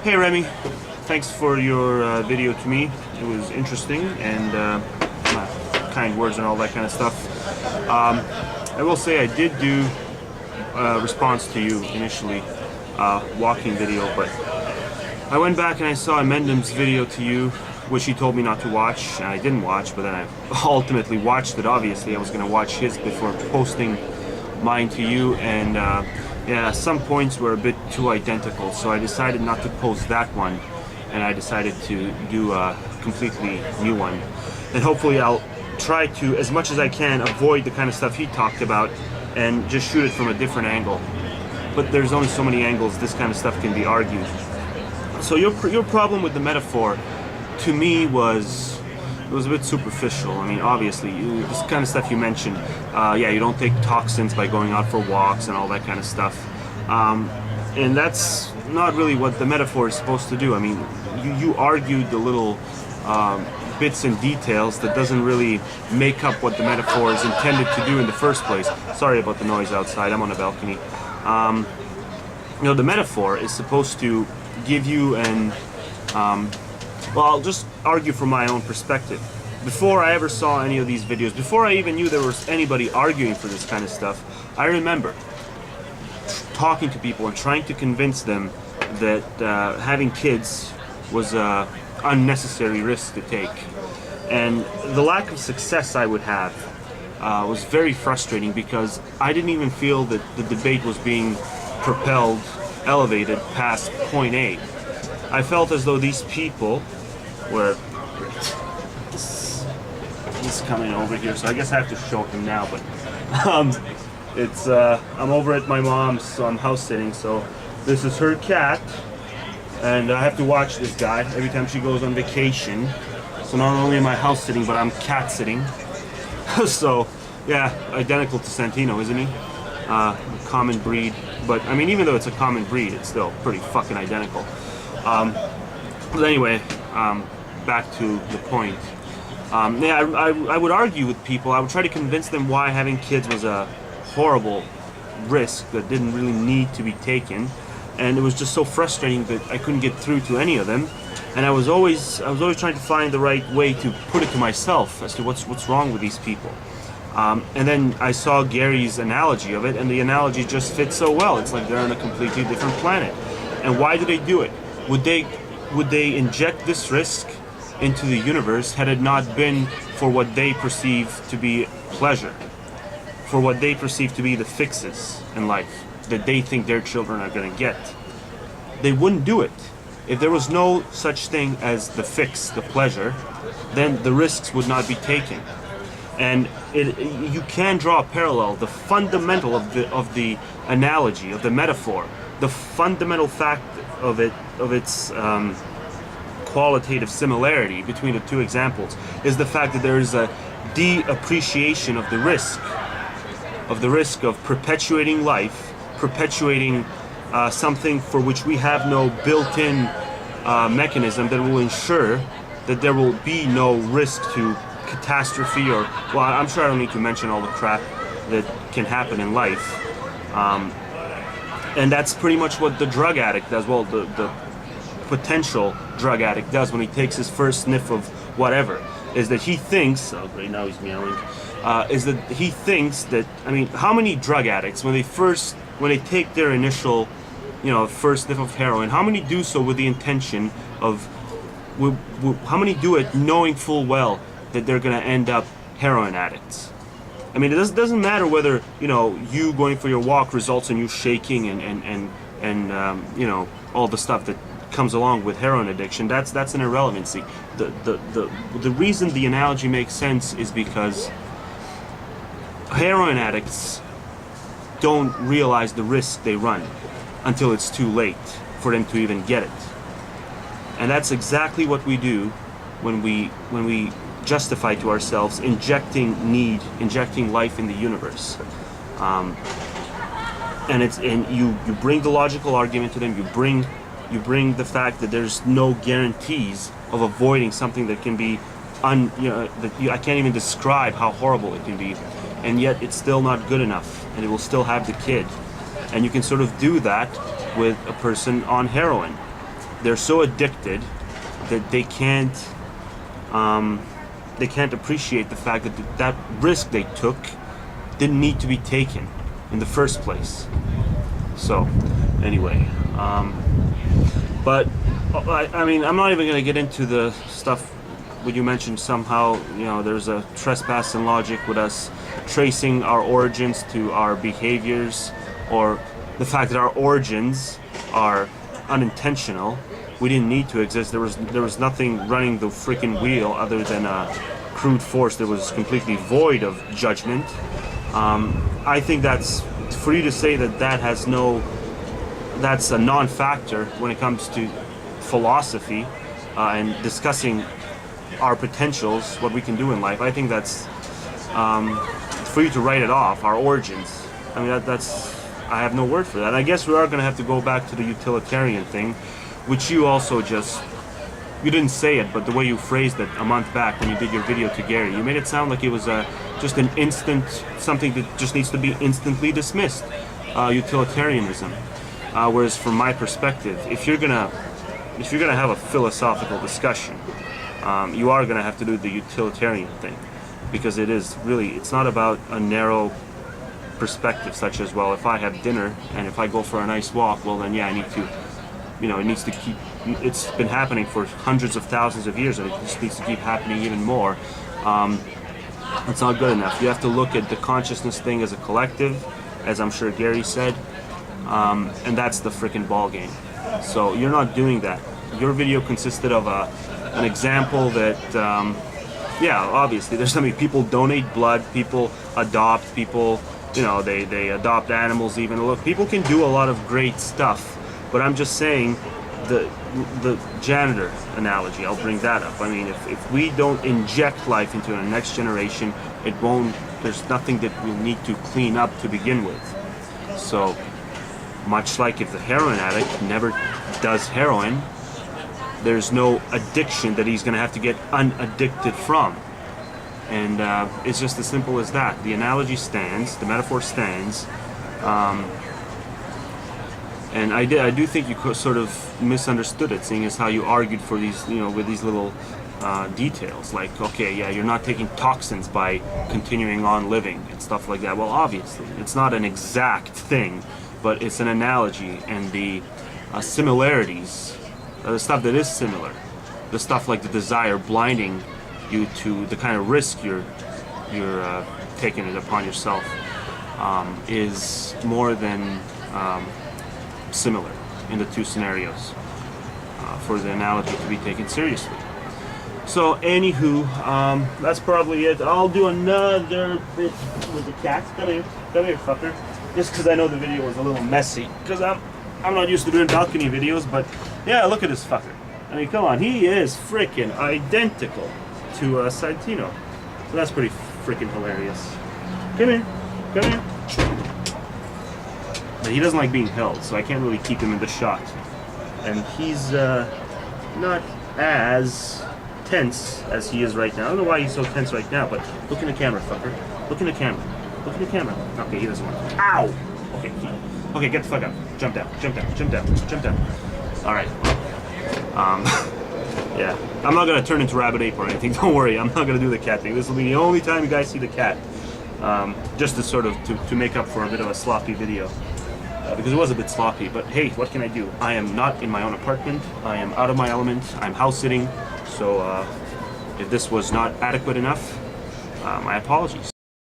Hey Remy, thanks for your video to me. It was interesting and kind words and all that kind of stuff. I will say I did do a response to you initially, walking video, but I went back and I saw Amendum's video to you, which he told me not to watch, and I didn't watch, but then I ultimately watched it. Obviously I was going to watch his before posting mine to you, and yeah, some points were a bit too identical, so I decided not to post that one, and I decided to do a completely new one. And hopefully I'll try to, as much as I can, avoid the kind of stuff he talked about and just shoot it from a different angle. But there's only so many angles this kind of stuff can be argued. So your problem with the metaphor, to me, was a bit superficial. I mean, obviously, this kind of stuff you mentioned, yeah, you don't take toxins by going out for walks and all that kind of stuff. And that's not really what the metaphor is supposed to do. I mean, you argued the little bits and details that doesn't really make up what the metaphor is intended to do in the first place. Sorry about the noise outside, I'm on a balcony. You know, the metaphor is supposed to give you an well, I'll just argue from my own perspective. Before I ever saw any of these videos, before I even knew there was anybody arguing for this kind of stuff, I remember talking to people and trying to convince them that having kids was an unnecessary risk to take. And the lack of success I would have was very frustrating, because I didn't even feel that the debate was being propelled, elevated past point A. I felt as though these people were... He's coming over here, so I guess I have to show him now, but I'm over at my mom's, so I'm house sitting, so this is her cat, and I have to watch this guy every time she goes on vacation. So not only am I house sitting, but I'm cat sitting. So yeah, identical to Santino, isn't he? Common breed, but I mean, even though it's a common breed, it's still pretty fucking identical. But anyway, back to the point. Yeah, I would argue with people. I would try to convince them why having kids was a horrible risk that didn't really need to be taken, and it was just so frustrating that I couldn't get through to any of them. And I was always trying to find the right way to put it to myself as to what's wrong with these people. And then I saw Gary's analogy of it, and the analogy just fits so well. It's like they're on a completely different planet. And why do they do it? Would they inject this risk into the universe had it not been for what they perceive to be pleasure, for what they perceive to be the fixes in life that they think their children are going to get? They wouldn't do it. If there was no such thing as the fix, the pleasure, then the risks would not be taken. And you can draw a parallel. The fundamental of the analogy, of the metaphor, the fundamental fact of its qualitative similarity between the two examples is the fact that there is a de-appreciation of the risk of perpetuating life, perpetuating something for which we have no built-in mechanism that will ensure that there will be no risk to catastrophe, or, well, I'm sure I don't need to mention all the crap that can happen in life. And that's pretty much what the drug addict does. Well, the potential drug addict does when he takes his first sniff of whatever, is that he thinks, oh great, now he's meowing, is that he thinks that, I mean, how many drug addicts, when they take their initial, first sniff of heroin, how many do so with the intention of, how many do it knowing full well that they're going to end up heroin addicts? I mean, it doesn't matter whether, you going for your walk results in you shaking and all the stuff that comes along with heroin addiction. That's an irrelevancy. The reason the analogy makes sense is because heroin addicts don't realize the risk they run until it's too late for them to even get it. And that's exactly what we do when we justify to ourselves injecting life in the universe. And you bring the logical argument to them, you bring the fact that there's no guarantees of avoiding something that can be I can't even describe how horrible it can be, and yet it's still not good enough, and it will still have the kid. And you can sort of do that with a person on heroin. they're so addicted that they can't appreciate the fact that that risk they took didn't need to be taken in the first place. So anyway, but I mean, I'm not even going to get into the stuff when you mentioned somehow, you know, there's a trespass in logic with us tracing our origins to our behaviors, or the fact that our origins are unintentional. We didn't need to exist. There was nothing running the freaking wheel other than a crude force that was completely void of judgment. I think that's, for you to say that that's a non-factor when it comes to philosophy and discussing our potentials, what we can do in life. I think that's for you to write it off, our origins. I mean, that's I have no word for that. I guess we are going to have to go back to the utilitarian thing, which you also you didn't say it, but the way you phrased it a month back when you did your video to Gary, you made it sound like it was just an instant, something that just needs to be instantly dismissed, utilitarianism. Whereas from my perspective, if you're gonna have a philosophical discussion, you are gonna have to do the utilitarian thing, because it's not about a narrow perspective such as, well, if I have dinner and if I go for a nice walk, well then yeah, I need to, you know, it needs to keep, it's been happening for hundreds of thousands of years and it just needs to keep happening even more. It's not good enough. You have to look at the consciousness thing as a collective, as I'm sure Gary said, and that's the freaking ball game. So you're not doing that. Your video consisted of an example that, yeah, obviously there's so many people donate blood, people adopt, people, you know, they adopt animals even. Look, people can do a lot of great stuff, but I'm just saying the janitor analogy, I'll bring that up. I mean, if we don't inject life into the next generation, there's nothing that we need to clean up to begin with. So much like if the heroin addict never does heroin, there's no addiction that he's going to have to get unaddicted from. And it's just as simple as that. The analogy stands, the metaphor stands, and I do think you sort of misunderstood it, seeing as how you argued for these, you know, with these little details, like, okay, yeah, you're not taking toxins by continuing on living and stuff like that. Well, obviously, it's not an exact thing, but it's an analogy, and the similarities, the stuff that is similar, the stuff like the desire blinding you to the kind of risk you're taking it upon yourself, is more than similar in the two scenarios for the analogy to be taken seriously. So anywho, that's probably it. I'll do another bit with the cats. Come here, fucker. Just because I know the video was a little messy, because I'm not used to doing balcony videos, but yeah, look at this fucker. I mean, come on, he is freaking identical to Santino. So that's pretty freaking hilarious. Come here. But he doesn't like being held, so I can't really keep him in the shot. And he's not as tense as he is right now. I don't know why he's so tense right now, but look in the camera, fucker. Look in the camera. Look in the camera. Okay, he doesn't want to. Ow! Okay, get the fuck up. Jump down. Alright. Yeah. I'm not gonna turn into Rabbit Ape or anything. Don't worry, I'm not gonna do the cat thing. This will be the only time you guys see the cat. Just to sort of to make up for a bit of a sloppy video. Because it was a bit sloppy, but hey, what can I do? I am not in my own apartment. I am out of my element. I'm house sitting. So if this was not adequate enough, my apologies.